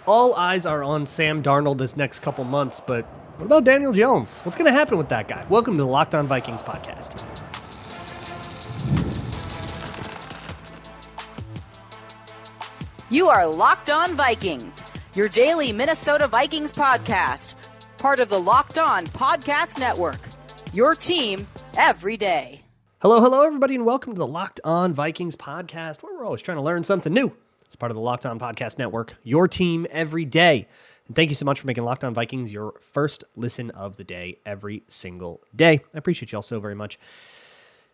All eyes are on Sam Darnold this next couple months, but what about Daniel Jones? What's going to happen with that guy? Welcome to the Locked On Vikings podcast. You are Locked On Vikings, your daily Minnesota Vikings podcast, part of the Locked On Podcast Network, your team every day. Hello, everybody, and welcome to the Locked On Vikings podcast, where we're always trying to learn something new. It's part of the Locked On Podcast Network, your team every day. And thank you so much for making Locked On Vikings your first listen of the day every single day. I appreciate you all so very much.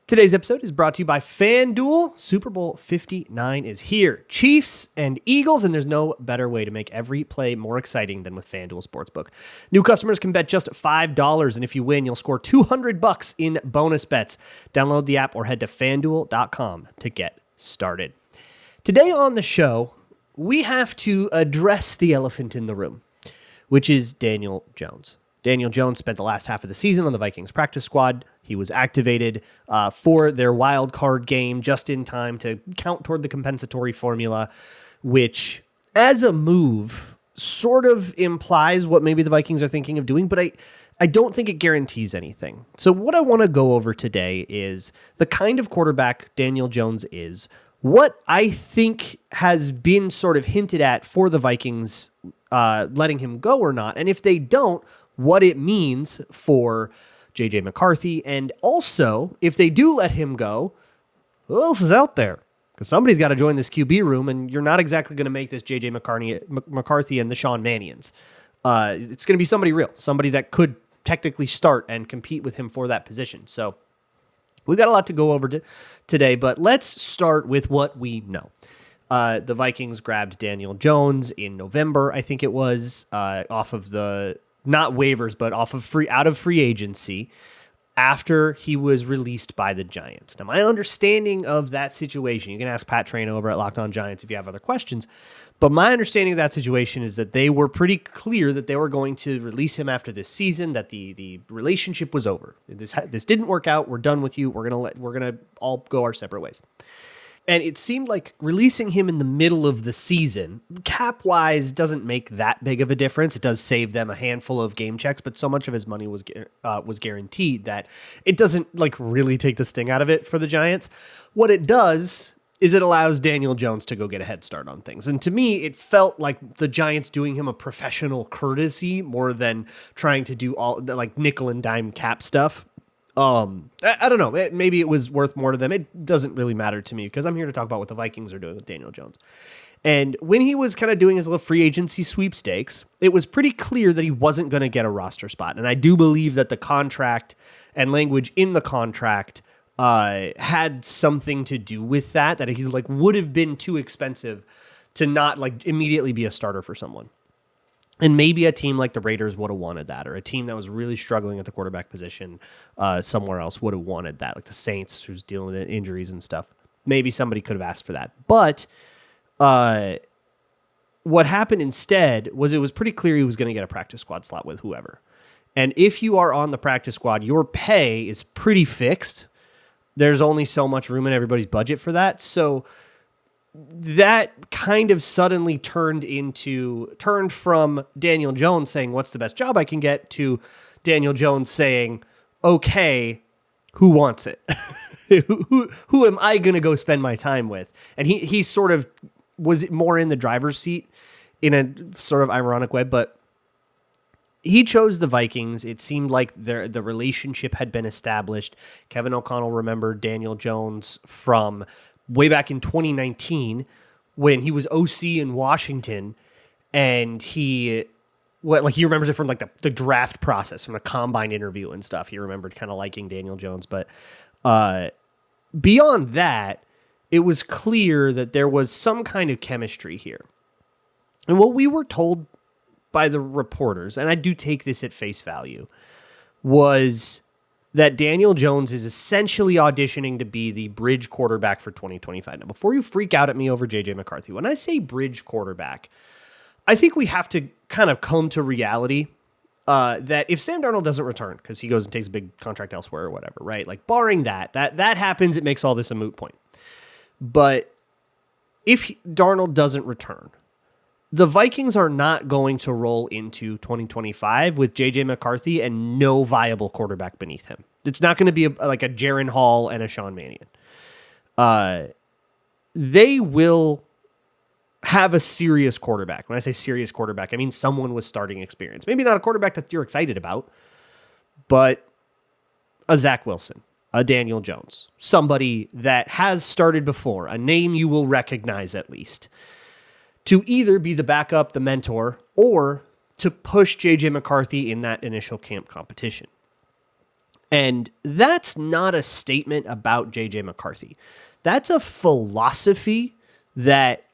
Today's episode is brought to you by FanDuel. Super Bowl 59 is here. Chiefs and Eagles, and there's no better way to make every play more exciting than with FanDuel Sportsbook. New customers can bet just $5, and if you win, you'll score $200 in bonus bets. Download the app or head to FanDuel.com to get started. Today on the show, we have to address the elephant in the room, which is Daniel Jones. Daniel Jones spent the last half of the season on the Vikings practice squad. He was activated for their wild card game just in time to count toward the compensatory formula, which, as a move, sort of implies what maybe the Vikings are thinking of doing, but I don't think it guarantees anything. So what I want to go over today is the kind of quarterback Daniel Jones is, what I think has been sort of hinted at for the Vikings letting him go or not, and if they don't, what it means for J.J. McCarthy, and also, if they do let him go, who else is out there? Because somebody's got to join this QB room, and you're not exactly going to make this J.J. McCarthy and the Sean Mannions. It's going to be somebody real, somebody that could technically start and compete with him for that position. So we've got a lot to go over today, but let's start with what we know. The Vikings grabbed Daniel Jones in November, I think it was, off of the, not waivers, but off of out of free agency after he was released by the Giants. Now, my understanding of that situation, you can ask Pat Train over at Locked On Giants if you have other questions, but my understanding of that situation is that they were pretty clear that they were going to release him after this season, that the relationship was over. This didn't work out. We're done with you. We're gonna all go our separate ways. And it seemed like releasing him in the middle of the season, cap-wise, doesn't make that big of a difference. It does save them a handful of game checks, but so much of his money was guaranteed that it doesn't really take the sting out of it for the Giants. What it does is it allows Daniel Jones to go get a head start on things. And to me, it felt like the Giants doing him a professional courtesy more than trying to do all the nickel and dime cap stuff. I don't know. Maybe it was worth more to them. It doesn't really matter to me because I'm here to talk about what the Vikings are doing with Daniel Jones. And when he was kind of doing his little free agency sweepstakes, it was pretty clear that he wasn't going to get a roster spot. And I do believe that the contract and language in the contract had something to do with that he would have been too expensive to not immediately be a starter for someone. And maybe a team like the Raiders would have wanted that, or a team that was really struggling at the quarterback position somewhere else would have wanted that, like the Saints, who's dealing with injuries and stuff. Maybe somebody could have asked for that. But what happened instead was it was pretty clear he was going to get a practice squad slot with whoever. And if you are on the practice squad, your pay is pretty fixed. There's only so much room in everybody's budget for that. So that kind of suddenly turned from Daniel Jones saying, what's the best job I can get, to Daniel Jones saying, okay, who wants it? who am I going to go spend my time with? And he sort of was more in the driver's seat in a sort of ironic way, but he chose the Vikings. It seemed like the relationship had been established. Kevin O'Connell remembered Daniel Jones from way back in 2019 when he was OC in Washington, and he remembers it from the draft process, from the combine interview and stuff. He remembered kind of liking Daniel Jones, but beyond that, it was clear that there was some kind of chemistry here. And what we were told by the reporters, and I do take this at face value, was that Daniel Jones is essentially auditioning to be the bridge quarterback for 2025. Now, before you freak out at me over J.J. McCarthy, when I say bridge quarterback, I think we have to kind of come to reality that if Sam Darnold doesn't return because he goes and takes a big contract elsewhere or whatever, right? Barring that happens, it makes all this a moot point. But if Darnold doesn't return, the Vikings are not going to roll into 2025 with J.J. McCarthy and no viable quarterback beneath him. It's not going to be like a Jaron Hall and a Sean Mannion. They will have a serious quarterback. When I say serious quarterback, I mean someone with starting experience. Maybe not a quarterback that you're excited about, but a Zach Wilson, a Daniel Jones, somebody that has started before, a name you will recognize at least, to either be the backup, the mentor, or to push J.J. McCarthy in that initial camp competition. And that's not a statement about J.J. McCarthy. That's a philosophy that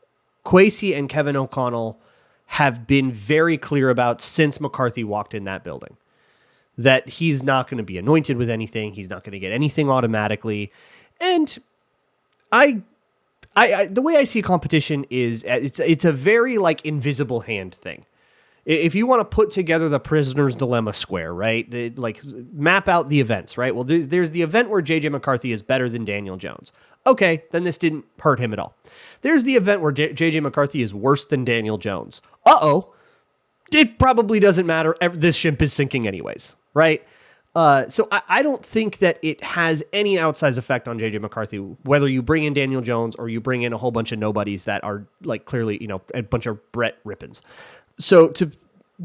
Kwesi and Kevin O'Connell have been very clear about since McCarthy walked in that building. That he's not going to be anointed with anything. He's not going to get anything automatically. And I the way I see competition is it's a very like invisible hand thing. If you want to put together the prisoner's dilemma square, right? Like map out the events, right? Well, there's the event where J.J. McCarthy is better than Daniel Jones. Okay, then this didn't hurt him at all. There's the event where J.J. McCarthy is worse than Daniel Jones. Uh-oh. It probably doesn't matter. This ship is sinking anyways, right? So I don't think that it has any outsized effect on J.J. McCarthy, whether you bring in Daniel Jones or you bring in a whole bunch of nobodies that are like clearly, a bunch of Brett Rippins. So to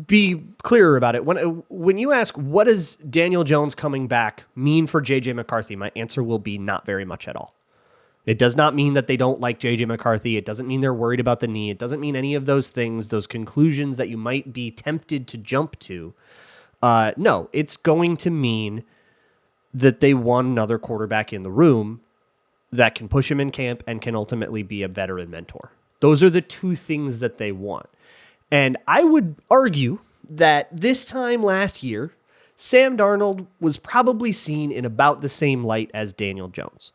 be clearer about it, when you ask what does Daniel Jones coming back mean for J.J. McCarthy, my answer will be not very much at all. It does not mean that they don't like J.J. McCarthy. It doesn't mean they're worried about the knee. It doesn't mean any of those things, those conclusions that you might be tempted to jump to. No, it's going to mean that they want another quarterback in the room that can push him in camp and can ultimately be a veteran mentor. Those are the two things that they want. And I would argue that this time last year, Sam Darnold was probably seen in about the same light as Daniel Jones,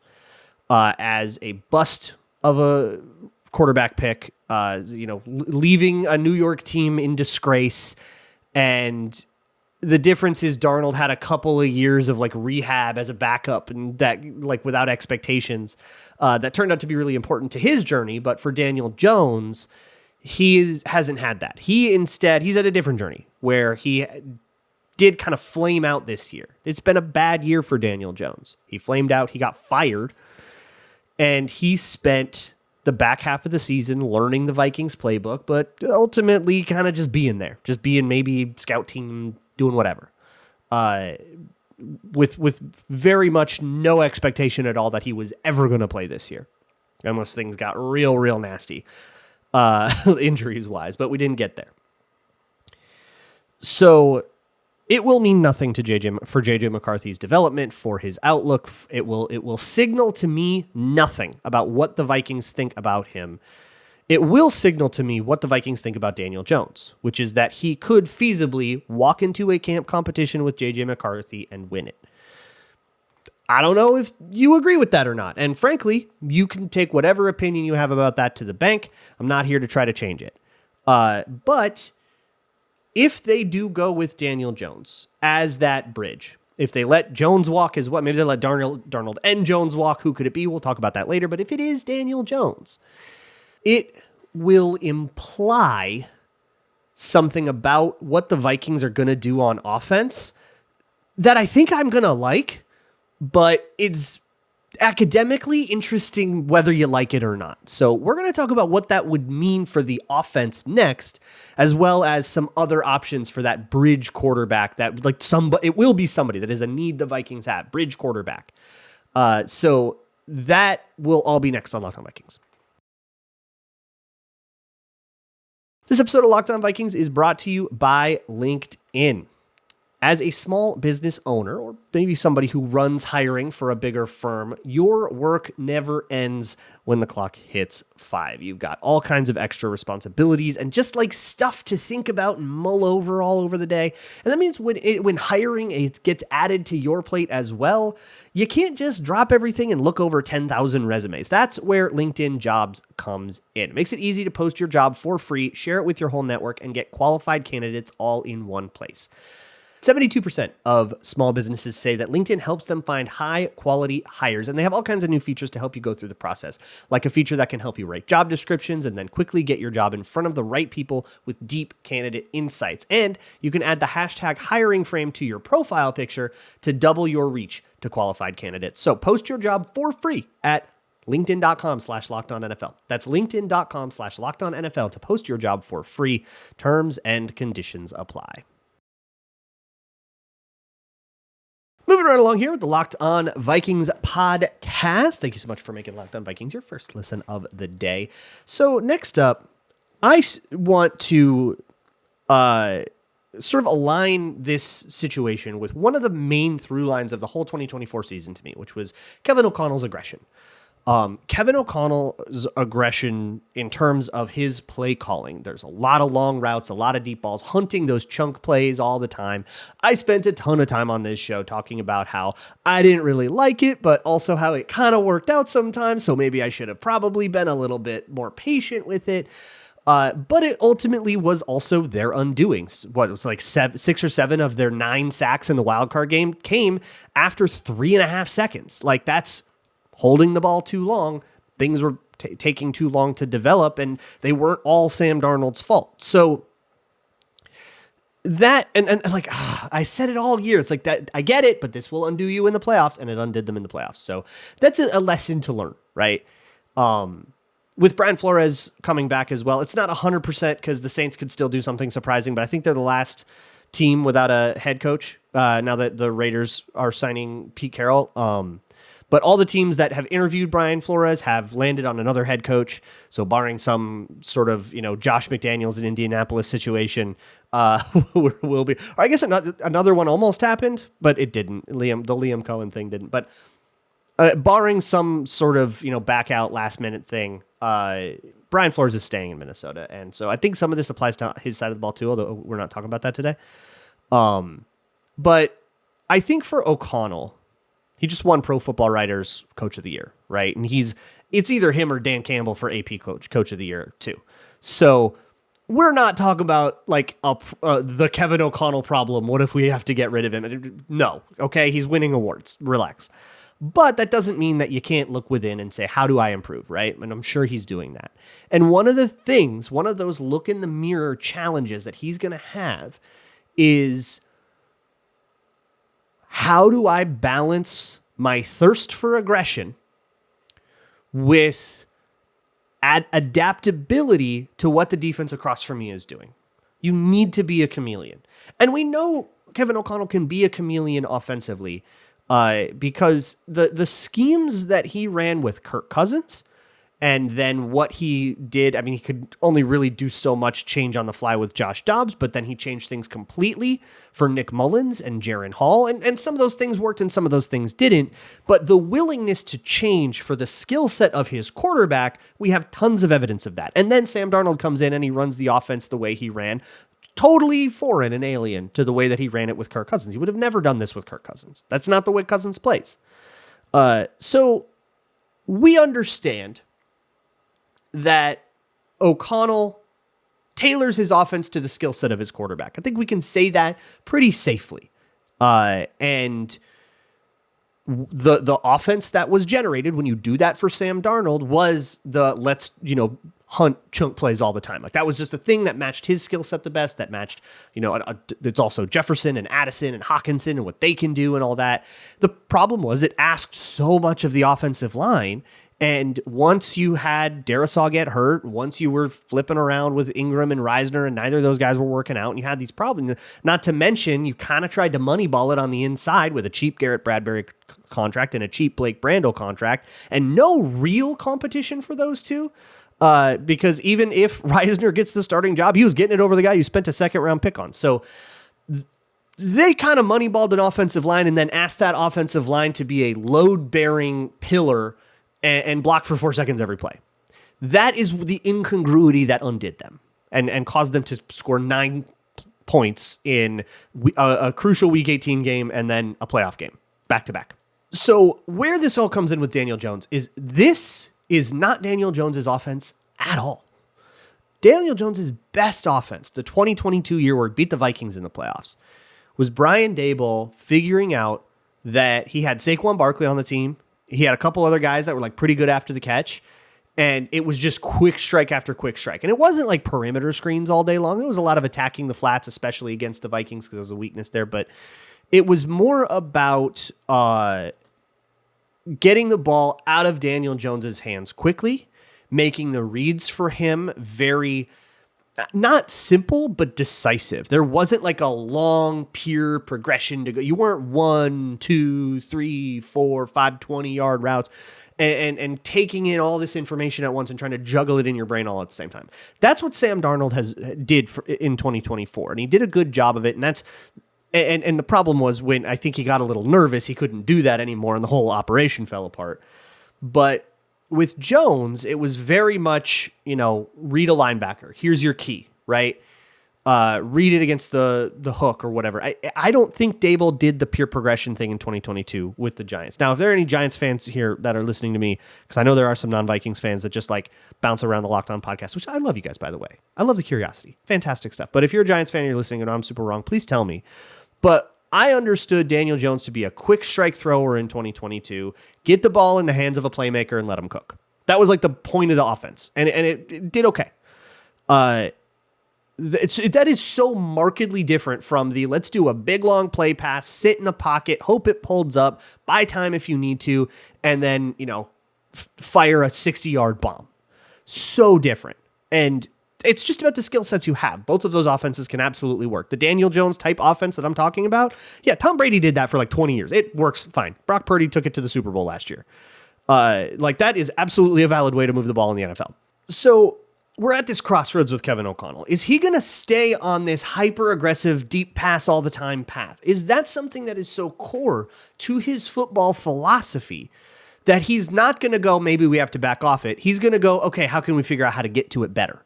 as a bust of a quarterback pick, leaving a New York team in disgrace. And the difference is Darnold had a couple of years of like rehab as a backup and that like without expectations, that turned out to be really important to his journey. But for Daniel Jones, hasn't had that. He's at a different journey where he did kind of flame out this year. It's been a bad year for Daniel Jones. He flamed out. He got fired. And he spent the back half of the season learning the Vikings playbook, but ultimately kind of just being there. Just being maybe scout team, doing whatever. With very much no expectation at all that he was ever going to play this year. Unless things got real, real nasty. Injuries wise, but we didn't get there. So it will mean nothing to J.J. McCarthy's development, for his outlook. It will signal to me nothing about what the Vikings think about him. It will signal to me what the Vikings think about Daniel Jones, which is that he could feasibly walk into a camp competition with J.J. McCarthy and win it. I don't know if you agree with that or not. And frankly, you can take whatever opinion you have about that to the bank. I'm not here to try to change it. But if they do go with Daniel Jones as that bridge, if they let Jones walk as what, maybe they let Darnold and Jones walk, who could it be? We'll talk about that later. But if it is Daniel Jones, it will imply something about what the Vikings are going to do on offense that I think I'm going to like. But it's academically interesting whether you like it or not. So we're going to talk about what that would mean for the offense next, as well as some other options for that bridge quarterback that it will be somebody that is a need the Vikings have, bridge quarterback. So that will all be next on Locked On Vikings. This episode of Locked On Vikings is brought to you by LinkedIn. As a small business owner, or maybe somebody who runs hiring for a bigger firm, your work never ends when the clock hits 5. You've got all kinds of extra responsibilities and just like stuff to think about and mull over all over the day. And that means when hiring it gets added to your plate as well, you can't just drop everything and look over 10,000 resumes. That's where LinkedIn Jobs comes in. It makes it easy to post your job for free, share it with your whole network, and get qualified candidates all in one place. 72% of small businesses say that LinkedIn helps them find high quality hires, and they have all kinds of new features to help you go through the process, like a feature that can help you write job descriptions and then quickly get your job in front of the right people with deep candidate insights. And you can add the hashtag hiring frame to your profile picture to double your reach to qualified candidates. So post your job for free at LinkedIn.com/LockedOnNFL. That's LinkedIn.com/LockedOnNFL to post your job for free. Terms and conditions apply. Moving right along here with the Locked On Vikings podcast. Thank you so much for making Locked On Vikings your first listen of the day. So next up, I want to sort of align this situation with one of the main through lines of the whole 2024 season to me, which was Kevin O'Connell's aggression. Kevin O'Connell's aggression in terms of his play calling. There's a lot of long routes, a lot of deep balls, hunting those chunk plays all the time. I spent a ton of time on this show talking about how I didn't really like it, but also how it kind of worked out sometimes. So maybe I should have probably been a little bit more patient with it. But it ultimately was also their undoing. What, it was like 6 or 7 of their 9 sacks in the wild card game came after 3.5 seconds. Like, that's holding the ball too long. Things were taking too long to develop, and they weren't all Sam Darnold's fault. So that, and like, I said it all year. It's like that. I get it, but this will undo you in the playoffs, and it undid them in the playoffs. So that's a lesson to learn, right? With Brian Flores coming back as well, it's not 100% because the Saints could still do something surprising, but I think they're the last team without a head coach now that the Raiders are signing Pete Carroll. But all the teams that have interviewed Brian Flores have landed on another head coach. So barring some sort of, Josh McDaniels in Indianapolis situation, will be. Or I guess another one almost happened, but it didn't. The Liam Cohen thing didn't. But barring some sort of, back out last minute thing, Brian Flores is staying in Minnesota. And so I think some of this applies to his side of the ball too, although we're not talking about that today. But I think for O'Connell, he just won Pro Football Writers Coach of the Year, right? And it's either him or Dan Campbell for AP Coach of the Year too. So we're not talking about like the Kevin O'Connell problem. What if we have to get rid of him? No, okay, he's winning awards. Relax. But that doesn't mean that you can't look within and say, how do I improve, right? And I'm sure he's doing that. And one of those look in the mirror challenges that he's going to have is, how do I balance my thirst for aggression with adaptability to what the defense across from me is doing? You need to be a chameleon. And we know Kevin O'Connell can be a chameleon offensively because the schemes that he ran with Kirk Cousins and then what he did, I mean, he could only really do so much change on the fly with Josh Dobbs, but then he changed things completely for Nick Mullins and Jaron Hall. And some of those things worked and some of those things didn't. But the willingness to change for the skill set of his quarterback, we have tons of evidence of that. And then Sam Darnold comes in and he runs the offense the way he ran, totally foreign and alien to the way that he ran it with Kirk Cousins. He would have never done this with Kirk Cousins. That's not the way Cousins plays. So we understand that O'Connell tailors his offense to the skill set of his quarterback. I think we can say that pretty safely. And the offense that was generated when you do that for Sam Darnold was the let's, hunt chunk plays all the time. Like that was just the thing that matched his skill set the best, that matched, it's also Jefferson and Addison and Hawkinson and what they can do and all that. The problem was it asked so much of the offensive line. And once you had Darisaw get hurt, once you were flipping around with Ingram and Reisner and neither of those guys were working out and you had these problems, not to mention you kind of tried to moneyball it on the inside with a cheap Garrett Bradbury contract and a cheap Blake Brando contract and no real competition for those two. Because even if Reisner gets the starting job, he was getting it over the guy you spent a second round pick on. So they kind of moneyballed an offensive line and then asked that offensive line to be a load-bearing pillar and block for 4 seconds every play. That is the incongruity that undid them and caused them to score 9 points in a crucial Week 18 game and then a playoff game, back-to-back. So where this all comes in with Daniel Jones is this is not Daniel Jones's offense at all. Daniel Jones's best offense, the 2022 year where he beat the Vikings in the playoffs, was Brian Daboll figuring out that he had Saquon Barkley on the team. He had a couple other guys that were like pretty good after the catch. And it was just quick strike after quick strike. And it wasn't like perimeter screens all day long. There was a lot of attacking the flats, especially against the Vikings because there's a weakness there. But it was more about getting the ball out of Daniel Jones's hands quickly, making the reads for him very, not simple, but decisive. There wasn't like a long, pure progression to go. You weren't 1, 2, 3, 4, 5, 20-yard routes. And taking in all this information at once and trying to juggle it in your brain all at the same time. That's what Sam Darnold did in 2024, and he did a good job of it. And the problem was when I think he got a little nervous, he couldn't do that anymore, and the whole operation fell apart. But with Jones, it was very much, read a linebacker. Here's your key, right? Read it against the hook or whatever. I don't think Daboll did the pure progression thing in 2022 with the Giants. Now, if there are any Giants fans here that are listening to me, because I know there are some non-Vikings fans that just like bounce around the Locked On podcast, which I love you guys, by the way. I love the curiosity. Fantastic stuff. But if you're a Giants fan and you're listening and I'm super wrong, please tell me. But I understood Daniel Jones to be a quick strike thrower in 2022, get the ball in the hands of a playmaker and let him cook. That was like the point of the offense. And it did okay. That is so markedly different from the let's do a big long play pass, sit in a pocket, hope it holds up, buy time if you need to, and then, fire a 60-yard bomb. So different. And it's just about the skill sets you have. Both of those offenses can absolutely work. The Daniel Jones type offense that I'm talking about, yeah, Tom Brady did that for like 20 years. It works fine. Brock Purdy took it to the Super Bowl last year. That is absolutely a valid way to move the ball in the NFL. So we're at this crossroads with Kevin O'Connell. Is he going to stay on this hyper-aggressive, deep pass all the time path? Is that something that is so core to his football philosophy that he's not going to go, maybe we have to back off it. He's going to go, okay, how can we figure out how to get to it better?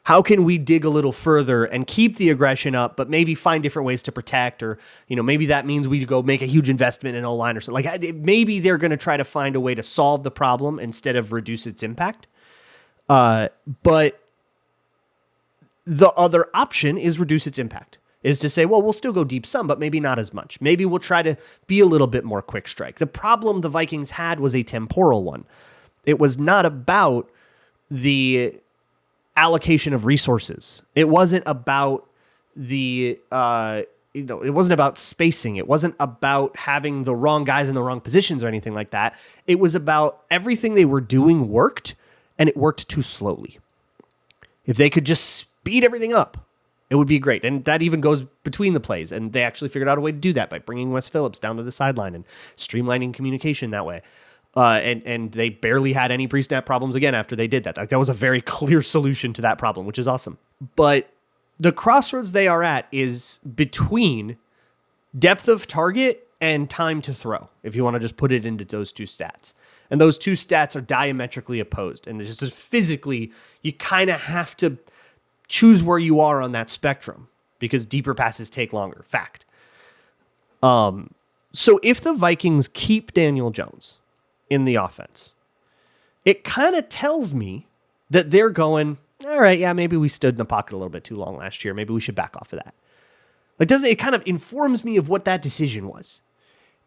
How can we dig a little further and keep the aggression up, but maybe find different ways to protect? Or, maybe that means we go make a huge investment in O-line or something. Like maybe they're going to try to find a way to solve the problem instead of reduce its impact. But the other option is reduce its impact, is to say, well, we'll still go deep some, but maybe not as much. Maybe we'll try to be a little bit more quick strike. The problem the Vikings had was a temporal one. It was not about the allocation of resources. It wasn't about it wasn't about spacing. It wasn't about having the wrong guys in the wrong positions or anything like that. It was about everything they were doing worked, and it worked too slowly. If they could just speed everything up, it would be great. And that even goes between the plays. And they actually figured out a way to do that by bringing Wes Phillips down to the sideline and streamlining communication that way. And they barely had any pre-snap problems again after they did that. Like, that was a very clear solution to that problem, which is awesome. But the crossroads they are at is between depth of target and time to throw, if you want to just put it into those two stats. And those two stats are diametrically opposed. And just physically, you kind of have to choose where you are on that spectrum because deeper passes take longer. Fact. So if the Vikings keep Daniel Jones in the offense, it kind of tells me that they're going, all right, yeah, maybe we stood in the pocket a little bit too long last year. Maybe we should back off of that. It kind of informs me of what that decision was.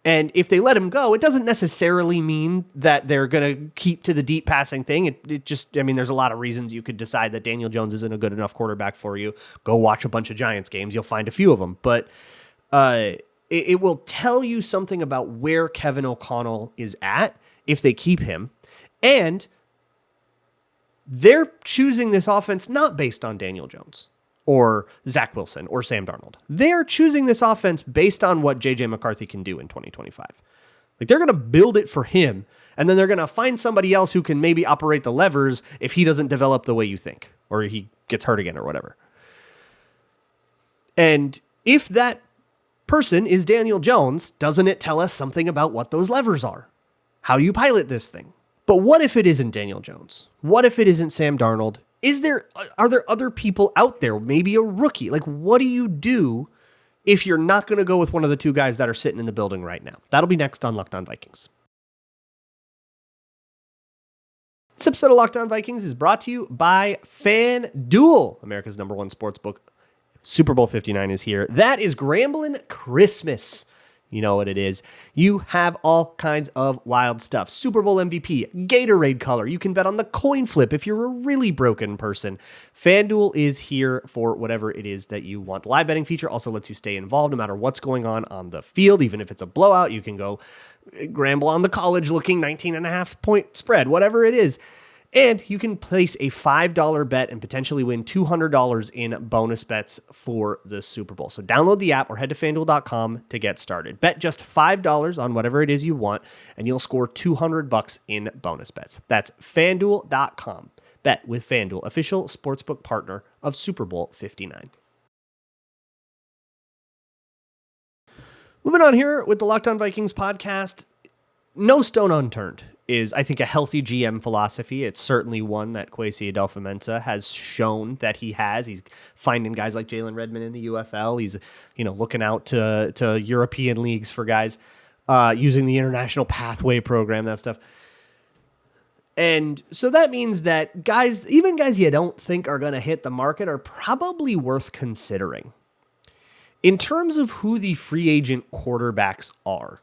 And if they let him go, it doesn't necessarily mean that they're going to keep to the deep passing thing. It just, there's a lot of reasons you could decide that Daniel Jones isn't a good enough quarterback for you. Go watch a bunch of Giants games. You'll find a few of them. But it will tell you something about where Kevin O'Connell is at if they keep him. And they're choosing this offense not based on Daniel Jones or Zach Wilson or Sam Darnold. They're choosing this offense based on what J.J. McCarthy can do in 2025. Like, they're going to build it for him, and then they're going to find somebody else who can maybe operate the levers if he doesn't develop the way you think, or he gets hurt again or whatever. And if that person is Daniel Jones, doesn't it tell us something about what those levers are? How do you pilot this thing? But what if it isn't Daniel Jones? What if it isn't Sam Darnold? Are there other people out there? Maybe a rookie? Like, what do you do if you're not going to go with one of the two guys that are sitting in the building right now? That'll be next on Locked On Vikings. This episode of Locked On Vikings is brought to you by FanDuel, America's #1 sportsbook. Super Bowl 59 is here. That is Gramblin' Christmas. You know what it is. You have all kinds of wild stuff. Super Bowl MVP, Gatorade color. You can bet on the coin flip if you're a really broken person. FanDuel is here for whatever it is that you want. The live betting feature also lets you stay involved no matter what's going on the field. Even if it's a blowout, you can go gamble on the college-looking 19.5 point spread, whatever it is. And you can place a $5 bet and potentially win $200 in bonus bets for the Super Bowl. So download the app or head to FanDuel.com to get started. Bet just $5 on whatever it is you want, and you'll score $200 in bonus bets. That's FanDuel.com. Bet with FanDuel, official sportsbook partner of Super Bowl 59. Moving on here with the Locked On Vikings podcast, no stone unturned is, I think, a healthy GM philosophy. It's certainly one that Kwesi Adolfo-Mensah has shown that he has. He's finding guys like Jalen Redmond in the UFL. He's, looking out to European leagues for guys, using the International Pathway program, that stuff. And so that means that guys, even guys you don't think are going to hit the market, are probably worth considering. In terms of who the free agent quarterbacks are,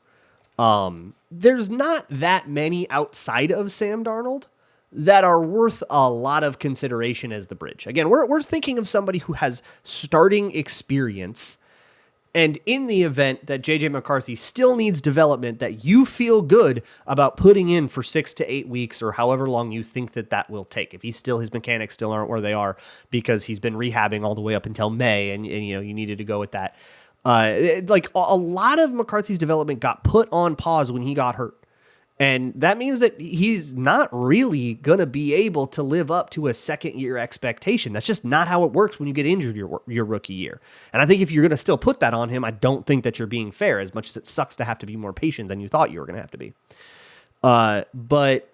there's not that many outside of Sam Darnold that are worth a lot of consideration as the bridge. Again, we're thinking of somebody who has starting experience, and in the event that J.J. McCarthy still needs development that you feel good about putting in for 6 to 8 weeks or however long you think that will take. If his mechanics still aren't where they are because he's been rehabbing all the way up until May and you needed to go with that. A lot of McCarthy's development got put on pause when he got hurt. And that means that he's not really going to be able to live up to a second-year expectation. That's just not how it works when you get injured your rookie year. And I think if you're going to still put that on him, I don't think that you're being fair, as much as it sucks to have to be more patient than you thought you were going to have to be. But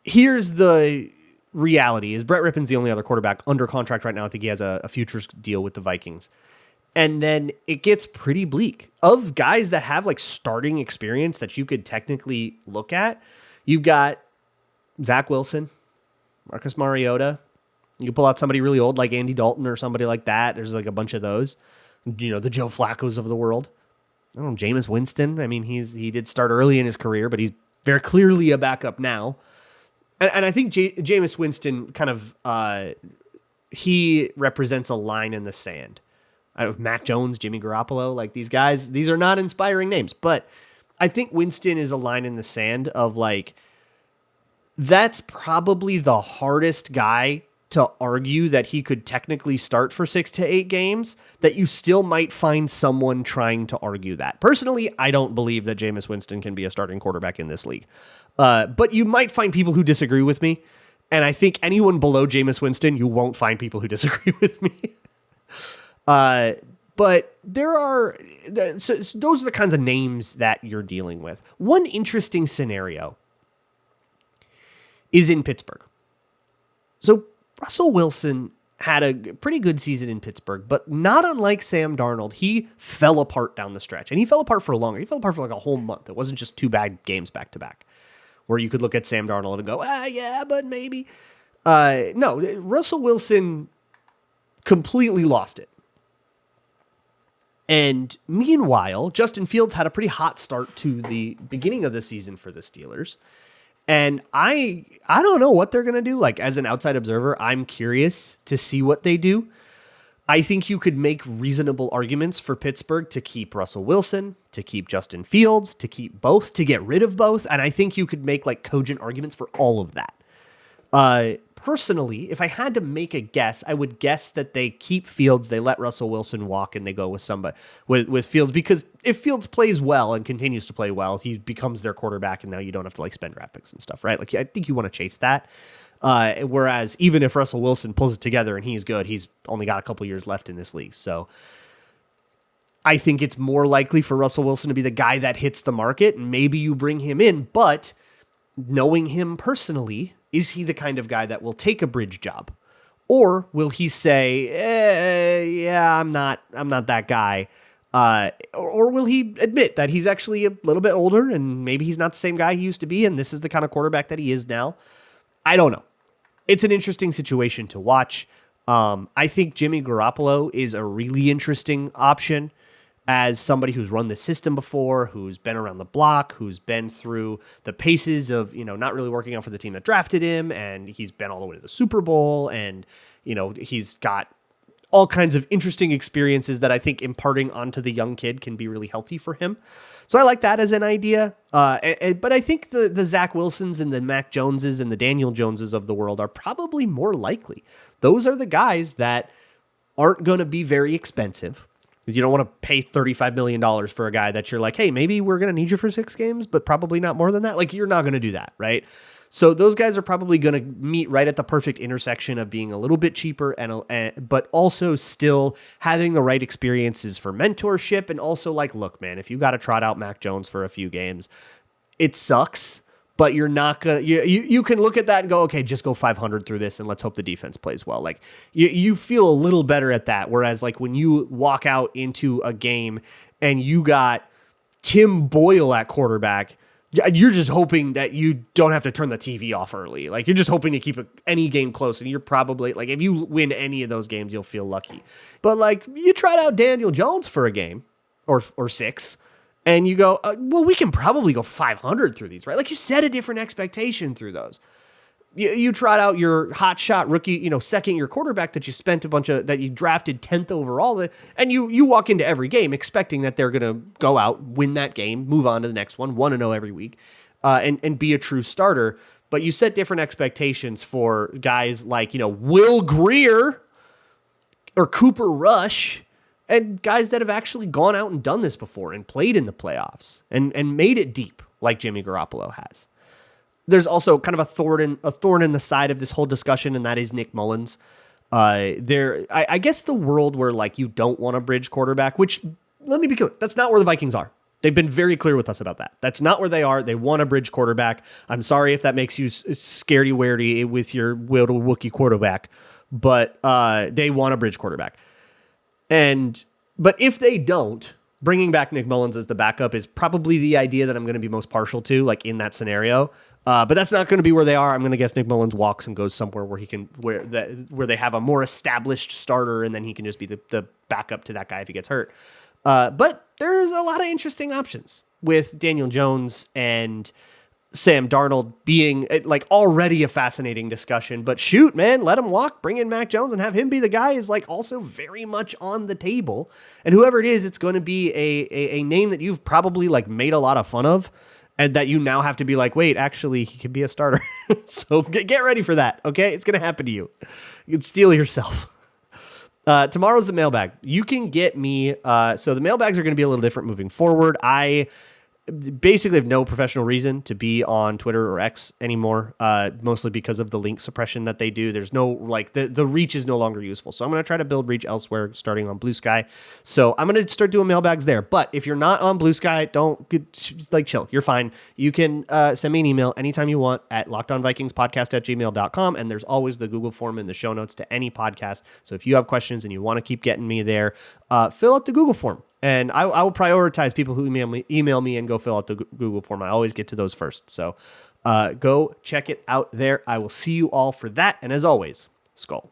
here's the reality, is Brett Rippon's the only other quarterback under contract right now. I think he has a futures deal with the Vikings. And then it gets pretty bleak. Of guys that have starting experience that you could technically look at, you've got Zach Wilson, Marcus Mariota. You can pull out somebody really old like Andy Dalton or somebody like that. There's a bunch of those. The Joe Flaccos of the world. I don't know, Jameis Winston. I mean, he did start early in his career, but he's very clearly a backup now. And I think Jameis Winston kind of, he represents a line in the sand. Mac Jones, Jimmy Garoppolo, these guys, these are not inspiring names, but I think Winston is a line in the sand of that's probably the hardest guy to argue that he could technically start for 6 to 8 games, that you still might find someone trying to argue that. Personally, I don't believe that Jameis Winston can be a starting quarterback in this league. But you might find people who disagree with me. And I think anyone below Jameis Winston, you won't find people who disagree with me. But there are, so those are the kinds of names that you're dealing with. One interesting scenario is in Pittsburgh. So Russell Wilson had a pretty good season in Pittsburgh, but not unlike Sam Darnold, he fell apart down the stretch. And he fell apart for longer. He fell apart for a whole month. It wasn't just 2 bad games back to back where you could look at Sam Darnold and go, yeah, but maybe. No, Russell Wilson completely lost it. And meanwhile, Justin Fields had a pretty hot start to the beginning of the season for the Steelers. And I don't know what they're going to do. As an outside observer, I'm curious to see what they do. I think you could make reasonable arguments for Pittsburgh to keep Russell Wilson, to keep Justin Fields, to keep both, to get rid of both. And I think you could make cogent arguments for all of that. Personally, if I had to make a guess, I would guess that they keep Fields, they let Russell Wilson walk, and they go with somebody with Fields, because if Fields plays well and continues to play well, he becomes their quarterback, and now you don't have to spend draft picks and stuff, right? I think you want to chase that. Whereas even if Russell Wilson pulls it together and he's good, he's only got a couple years left in this league. So I think it's more likely for Russell Wilson to be the guy that hits the market, and maybe you bring him in, but knowing him personally, is he the kind of guy that will take a bridge job? Or will he say, yeah, I'm not that guy? Or will he admit that he's actually a little bit older and maybe he's not the same guy he used to be, and this is the kind of quarterback that he is now? I don't know. It's an interesting situation to watch. I think Jimmy Garoppolo is a really interesting option as somebody who's run the system before, who's been around the block, who's been through the paces of, not really working out for the team that drafted him. And he's been all the way to the Super Bowl, and, he's got all kinds of interesting experiences that I think imparting onto the young kid can be really healthy for him. So I like that as an idea. But I think the Zach Wilsons and the Mac Joneses and the Daniel Joneses of the world are probably more likely. Those are the guys that aren't going to be very expensive. You don't want to pay $35 million for a guy that you're like, hey, maybe we're going to need you for 6 games, but probably not more than that. Like, you're not going to do that, right? So those guys are probably going to meet right at the perfect intersection of being a little bit cheaper but also still having the right experiences for mentorship. And also like, look, man, if you got to trot out Mac Jones for a few games, it sucks. But you're not going to, you can look at that and go, okay, just go 500 through this and let's hope the defense plays well. Like you feel a little better at that. Whereas like when you walk out into a game and you got Tim Boyle at quarterback, you're just hoping that you don't have to turn the TV off early. Like you're just hoping to keep any game close. And you're probably like, if you win any of those games, you'll feel lucky. But like you tried out Daniel Jones for a game or 6. And you go, well, we can probably go 500 through these, right? Like you set a different expectation through those. You trot out your hot shot rookie, second year quarterback that you spent that you drafted 10th overall. And you walk into every game expecting that they're going to go out, win that game, move on to the next one, 1-0 every week, and be a true starter. But you set different expectations for guys like, Will Grier or Cooper Rush, and guys that have actually gone out and done this before and played in the playoffs and made it deep like Jimmy Garoppolo has. There's also kind of a thorn in the side of this whole discussion, and that is Nick Mullins. I guess the world where like you don't want a bridge quarterback, which let me be clear, that's not where the Vikings are. They've been very clear with us about that. That's not where they are. They want a bridge quarterback. I'm sorry if that makes you scaredy-waredy with your little Wookiee quarterback, but they want a bridge quarterback. But if they don't, bringing back Nick Mullins as the backup is probably the idea that I'm going to be most partial to, like in that scenario. But that's not going to be where they are. I'm going to guess Nick Mullins walks and goes somewhere where they have a more established starter, and then he can just be the backup to that guy if he gets hurt. But there's a lot of interesting options with Daniel Jones and Sam Darnold being like already a fascinating discussion, but shoot, man, let him walk, bring in Mac Jones and have him be the guy is like also very much on the table. And whoever it is, it's going to be a name that you've probably like made a lot of fun of and that you now have to be like, wait, actually he could be a starter. So get ready for that. Okay. It's going to happen to you. You can steel yourself. Tomorrow's the mailbag. You can get me. So the mailbags are going to be a little different moving forward. I basically have no professional reason to be on Twitter or X anymore, mostly because of the link suppression that they do. There's no, like, the reach is no longer useful. So I'm going to try to build reach elsewhere, starting on Blue Sky. So I'm going to start doing mailbags there. But if you're not on Blue Sky, chill. You're fine. You can send me an email anytime you want at lockedonvikingspodcast@gmail.com. And there's always the Google form in the show notes to any podcast. So if you have questions and you want to keep getting me there, fill out the Google form. And I will prioritize people who email me and go fill out the Google form. I always get to those first. So go check it out there. I will see you all for that. And as always, Skull.